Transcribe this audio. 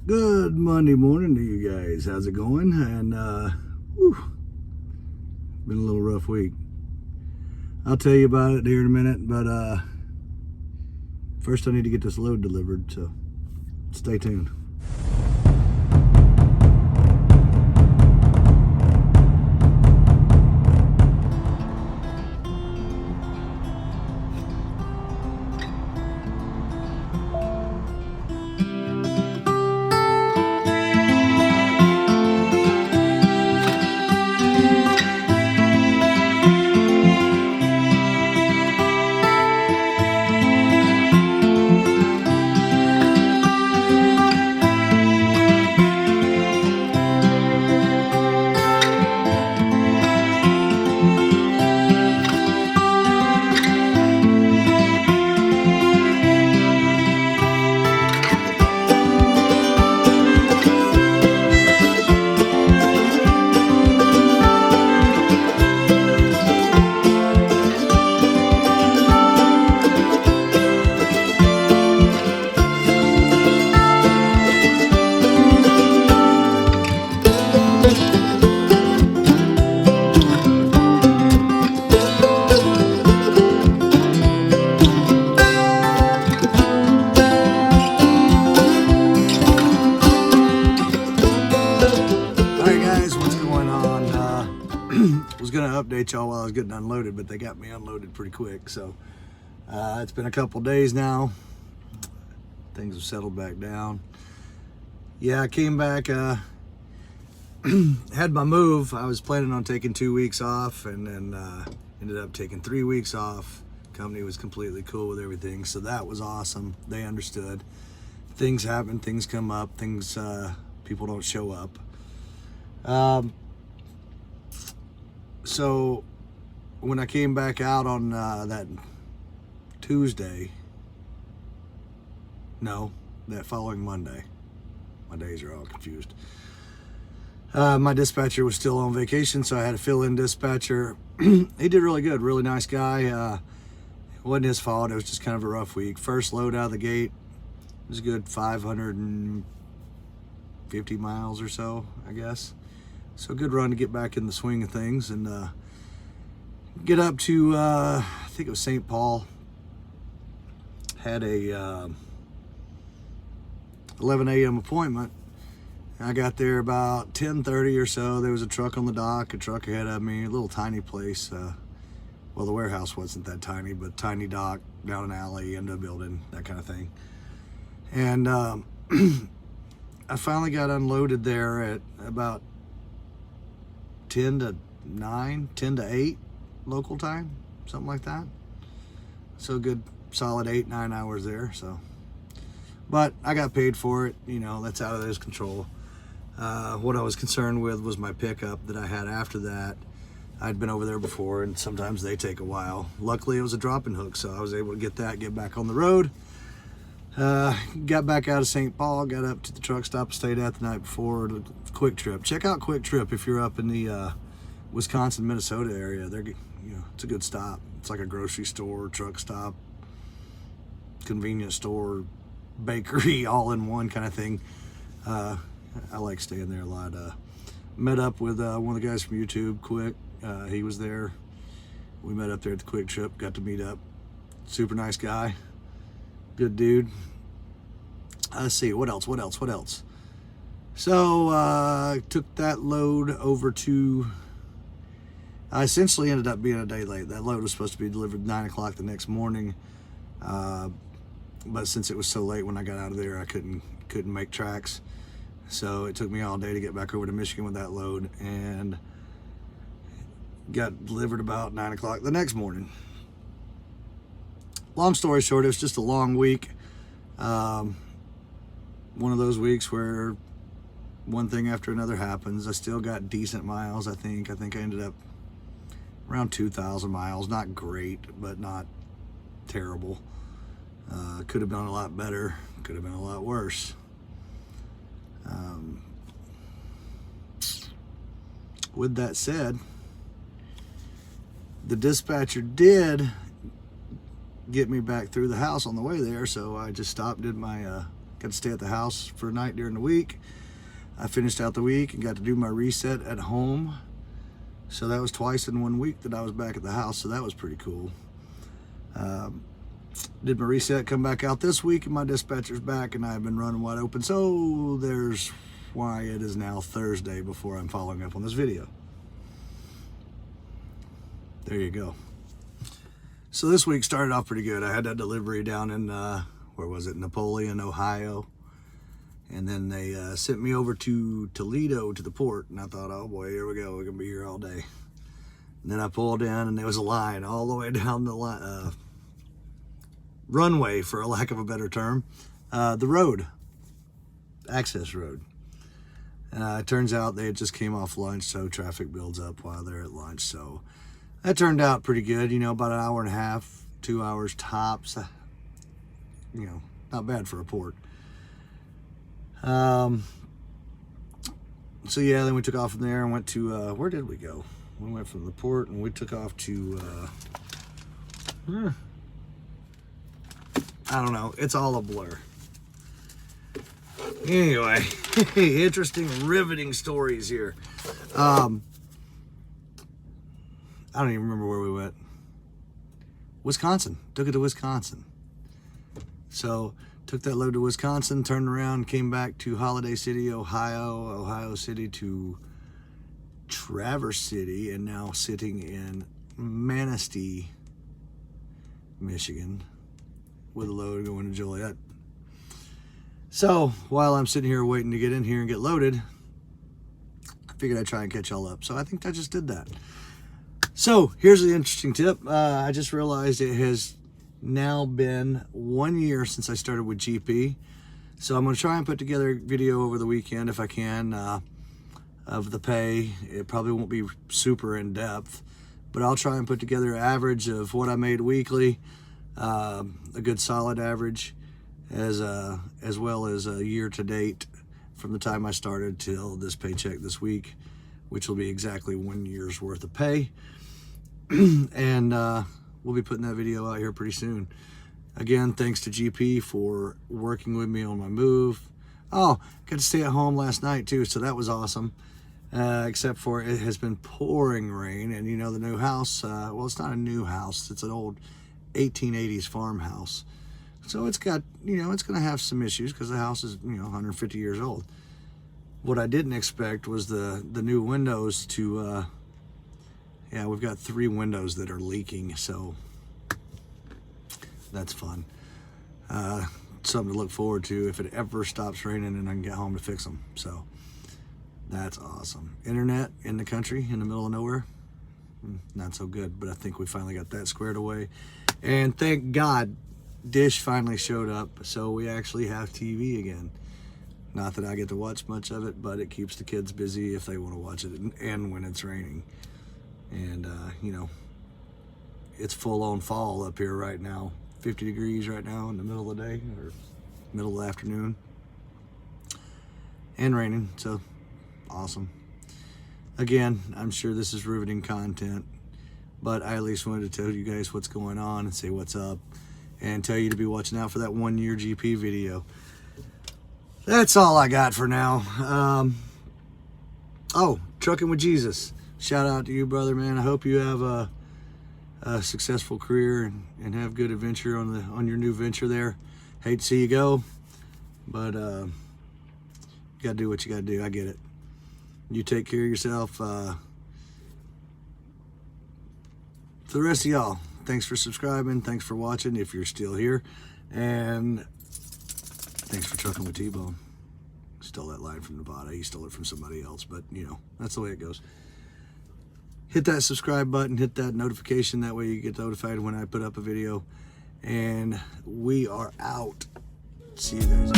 Good Monday morning to you guys. How's it going? And been a little rough week. I'll tell you about it here in a minute, but first I need to get this load delivered, so stay tuned. Update y'all while I was getting unloaded, but they got me unloaded pretty quick. So it's been a couple days now. Things have settled back down. Yeah, I came back, had my move. I was planning on taking 2 weeks off, and then ended up taking 3 weeks off. Company was completely cool with everything, so that was awesome. They understood. Things happen, things come up, things people don't show up. So when I came back out on that Tuesday, no, that following Monday, my days are all confused. My dispatcher was still on vacation, so I had a fill-in dispatcher. He did really good, really nice guy. It wasn't his fault, it was just kind of a rough week. First load out of the gate, it was a good 550 miles or so, I guess. So good run to get back in the swing of things and get up to, I think it was St. Paul. Had a 11 a.m. appointment. I got there about 10:30 or so. There was a truck on the dock, a truck ahead of me, a little tiny place. Well, the warehouse wasn't that tiny, but tiny dock, down an alley, into a building, that kind of thing. And I finally got unloaded there at about 10 to 9, 10 to 8 local time, something like that. So good solid 8-9 hours there. So, but I got paid for it, you know, that's out of his control. What I was concerned with was my pickup that I had after that. I'd been over there before, and sometimes they take a while. Luckily it was a dropping hook, so I was able to get that, get back on the road. Got back out of St. Paul, got up to the truck stop I stayed at the night before, Quick Trip. Check out Quick Trip if you're up in the Wisconsin, Minnesota area. They're, you know, it's a good stop. It's like a grocery store, truck stop, convenience store, bakery, all in one kind of thing. I like staying there a lot. Met up with one of the guys from YouTube, Quick. He was there. We met up there at the Quick Trip, got to meet up. Super nice guy. Good dude. Let's see, what else? So, took that load over to, I essentially ended up being a day late. That load was supposed to be delivered 9 o'clock the next morning. But since it was so late when I got out of there, I couldn't make tracks. So it took me all day to get back over to Michigan with that load, and got delivered about 9 o'clock the next morning. Long story short, it was just a long week. One of those weeks where one thing after another happens. I still got decent miles, I think. I ended up around 2,000 miles. Not great, but not terrible. Could have been a lot better. Could have been a lot worse. With that said, the dispatcher did get me back through the house on the way there, so I just stopped, did my got to stay at the house for a night during the week. I finished out the week and got to do my reset at home. So that was twice in 1 week that I was back at the house, so that was pretty cool. Did my reset, come back out this week, and my dispatcher's back, and I've been running wide open. So there's why it is now Thursday before I'm following up on this video. There you go. So this week started off pretty good. I had that delivery down in, where was it, Napoleon, Ohio. And then they sent me over to Toledo to the port. And I thought, oh boy, here we go. We're going to be here all day. And then I pulled down and there was a line all the way down the runway, for a lack of a better term. The road, access road. It turns out they had just came off lunch, so traffic builds up while they're at lunch. So that turned out pretty good, you know, about an hour and a half, 2 hours tops. You know, not bad for a port. So yeah, then we took off from there and went to, where did we go? We went from the port and we took off to, I don't know, it's all a blur. Anyway, interesting, riveting stories here. I don't even remember where we went. Wisconsin, took it to Wisconsin. So took that load to Wisconsin, turned around, came back to Holiday City, Ohio, Ohio City to Traverse City, and now sitting in Manistee, Michigan, with a load going to Joliet. So while I'm sitting here waiting to get in here and get loaded, I figured I'd try and catch y'all up. So I think I just did that. So here's the interesting tip. I just realized it has now been 1 year since I started with GP. So I'm going to try and put together a video over the weekend if I can of the pay. It probably won't be super in depth, but I'll try and put together an average of what I made weekly, a good solid average, as well as a year to date from the time I started till this paycheck this week, which will be exactly 1 year's worth of pay. And we'll be putting that video out here pretty soon. Again, thanks to GP for working with me on my move. Oh, got to stay at home last night too, so that was awesome. Except for it has been pouring rain, and you know the new house, well, it's not a new house, it's an old 1880s farmhouse. So it's got, you know, it's going to have some issues because the house is, you know, 150 years old. What I didn't expect was the new windows to, yeah, we've got 3 windows that are leaking, so that's fun. Something to look forward to if it ever stops raining and I can get home to fix them. So that's awesome. Internet in the country, in the middle of nowhere, not so good, but I think we finally got that squared away. And thank God, Dish finally showed up, so we actually have TV again. Not that I get to watch much of it, but it keeps the kids busy if they want to watch it, and when it's raining. And, you know, it's full-on fall up here right now. 50 degrees right now in the middle of the day, or middle of the afternoon. And raining, so awesome. Again, I'm sure this is riveting content, but I at least wanted to tell you guys what's going on and say what's up, and tell you to be watching out for that 1 year GP video. That's all I got for now. Oh, Truckin with Jesus. Shout out to you, brother, man. I hope you have a successful career and have good adventure on your new venture there. Hate to see you go, but you gotta do what you gotta do. I get it. You take care of yourself. For the rest of y'all, thanks for subscribing. Thanks for watching if you're still here. And thanks for trucking with T-Bone. Stole that line from Nevada. He stole it from somebody else, but you know, that's the way it goes. Hit that subscribe button, hit that notification. That way you get notified when I put up a video. And we are out. See you guys.